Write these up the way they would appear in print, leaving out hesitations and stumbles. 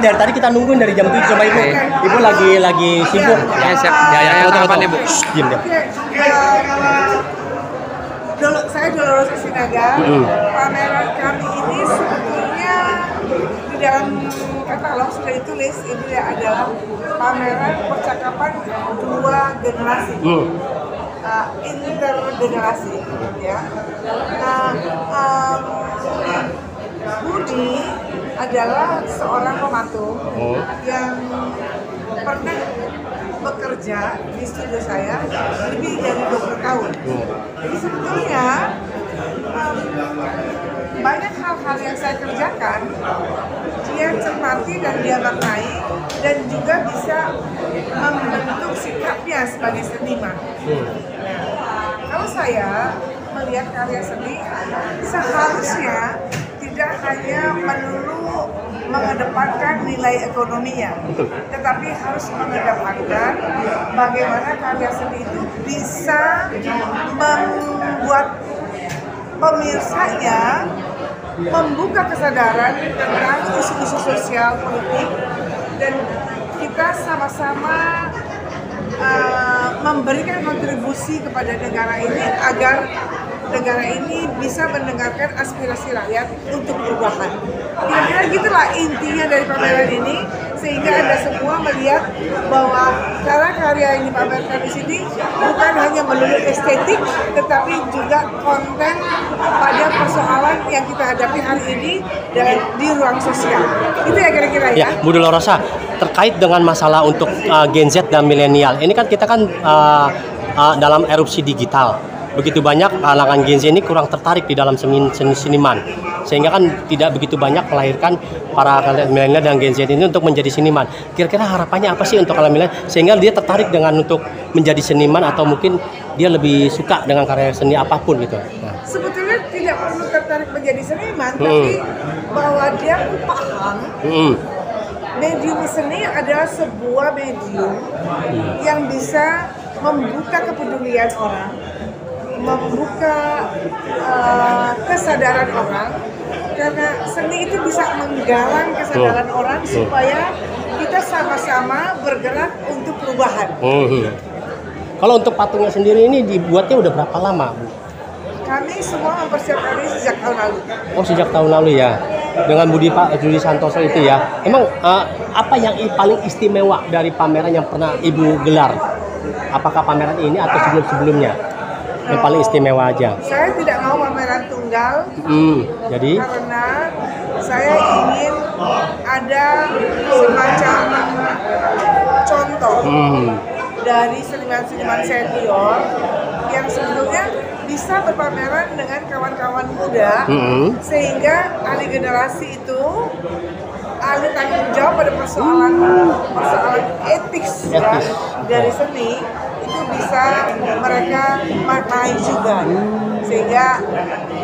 Dari tadi kita nungguin dari jam 7 sama Ibu. Ibu lagi sibuk. Ya, siap. Ya, kapan Ibu? Diam deh. Saya Dolores Sinaga. Pameran kami ini sebetulnya di dalam katalog sudah ditulis ini adalah pameran percakapan dua generasi. Intergenerasi, ya. Nah, Budi adalah seorang pematu yang pernah bekerja di studio saya lebih dari 20 tahun. Jadi sebetulnya banyak hal-hal yang saya kerjakan dia cermati dan dia maknai dan juga bisa membentuk sikapnya sebagai seniman. Kalau saya melihat karya seni, seharusnya tidak hanya melulu mengedepankan nilai ekonominya, tetapi harus mengedepankan bagaimana karya seni itu bisa membuat pemirsanya membuka kesadaran tentang isu-isu sosial politik dan kita sama-sama memberikan kontribusi kepada negara ini agar negara ini bisa mendengarkan aspirasi rakyat untuk perubahan. Kira-kira gitulah intinya dari pameran ini, sehingga Anda semua melihat bahwa karya yang dipamerkan di sini bukan hanya melulu estetik, tetapi juga konten pada persoalan yang kita hadapi hari ini dan di ruang sosial. Itu ya kira-kira ya. Bu Dolorosa, terkait dengan masalah untuk Gen Z dan milenial, ini kan kita kan dalam erupsi digital. Begitu banyak kalangan Gen Z ini kurang tertarik di dalam seniman, sehingga kan tidak begitu banyak melahirkan para milenial dan Gen Z ini untuk menjadi seniman. Kira-kira harapannya apa sih untuk kalangan milenial sehingga dia tertarik dengan untuk menjadi seniman atau mungkin dia lebih suka dengan karya seni apapun gitu? Nah. Sebetulnya tidak perlu tertarik menjadi seniman, tapi bahwa dia paham medium seni adalah sebuah medium yang bisa membuka kepedulian orang, membuka kesadaran orang, karena seni itu bisa menggalang kesadaran orang supaya kita sama-sama bergerak untuk perubahan. Kalau untuk patungnya sendiri ini dibuatnya udah berapa lama, Bu? Kami semua mempersiapkan ini sejak tahun lalu. Oh, sejak tahun lalu ya. Dengan Pak Juli Santoso itu ya. Emang apa yang paling istimewa dari pameran yang pernah Ibu gelar? Apakah pameran ini atau sebelum-sebelumnya? Yang paling istimewa aja. Saya tidak mau pameran tunggal. Jadi? Karena saya ingin ada semacam contoh dari seniman-seniman senior yang sebetulnya bisa berpameran dengan kawan-kawan muda, sehingga ahli generasi itu ahli tanggung jawab pada persoalan etik ya, dari seni itu bisa mereka maknai juga, sehingga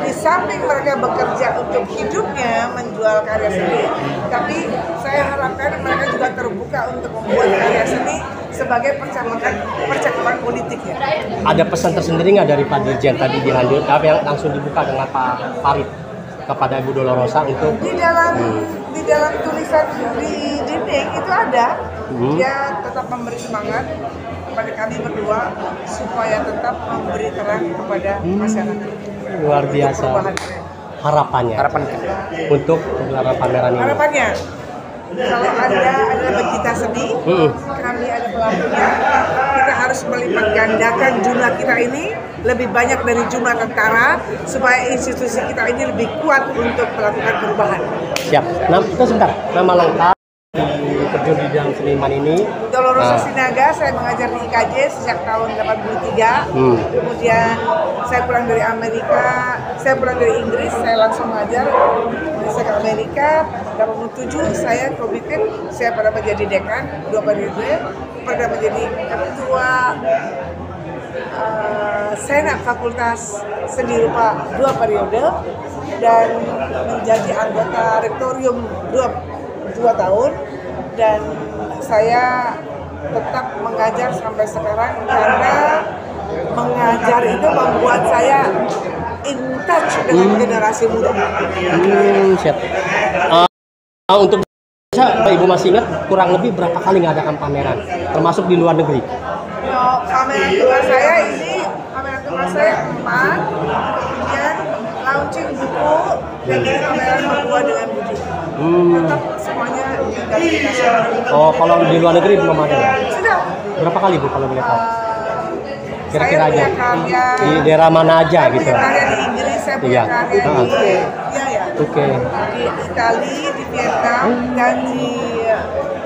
di samping mereka bekerja untuk hidupnya menjual karya seni, tapi saya harapkan mereka juga terbuka untuk membuat karya seni sebagai percakapan politik ya. Ada pesan tersendiri nggak dari Pak Dirjen tadi dilanjut yang langsung dibuka dengan Pak Farid kepada Ibu Dolorosa untuk di dalam tulisan di dinding itu ada, dia tetap memberi semangat kepada kami berdua supaya tetap memberi terang kepada masyarakat. Luar biasa. Harapan untuk pameran ini. Harapannya, kalau Anda adalah pecinta seni, kami ada pelakunya. Kita harus melipat gandakan jumlah kita ini lebih banyak dari jumlah tentara supaya institusi kita ini lebih kuat untuk melakukan perubahan. Siap. Itu sebentar. Nama lengkap terjun di dalam seniman ini. Dolorosa Sinaga, saya mengajar di IKJ sejak tahun 83. Kemudian saya pulang dari Amerika, saya pulang dari Inggris, saya langsung mengajar. Saya ke Amerika, 87 saya komited, saya pernah menjadi dekan 2 periode, pernah menjadi ketua Senat Fakultas Seni Rupa 2 periode dan menjadi anggota rektorium 2 tahun, dan saya tetap mengajar sampai sekarang karena mengajar itu membuat saya in touch dengan generasi muda. Siap. Untuk Ibu masih ingat kurang lebih berapa kali ngadakan pameran, termasuk di luar negeri? Pameran keluar saya ini pameran keluar saya 4, kemudian launching buku dan dari pameran Papua dengan Budi. Tetap semuanya dari nasional. Oh, kalau di luar negeri belum ada ya? Sudah. Berapa kali Bu kalau boleh tahu? Kira-kira Saya aja. punya karya Di daerah mana aja saya gitu? punya karya di Inggris, saya punya Iya. karya Ah. di ya. Oke. Di Itali, di Vietnam, dan di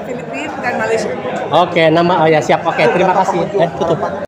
Filipina dan Malaysia. Oke, nama oh ya siap. Oke, terima kasih. Tutup.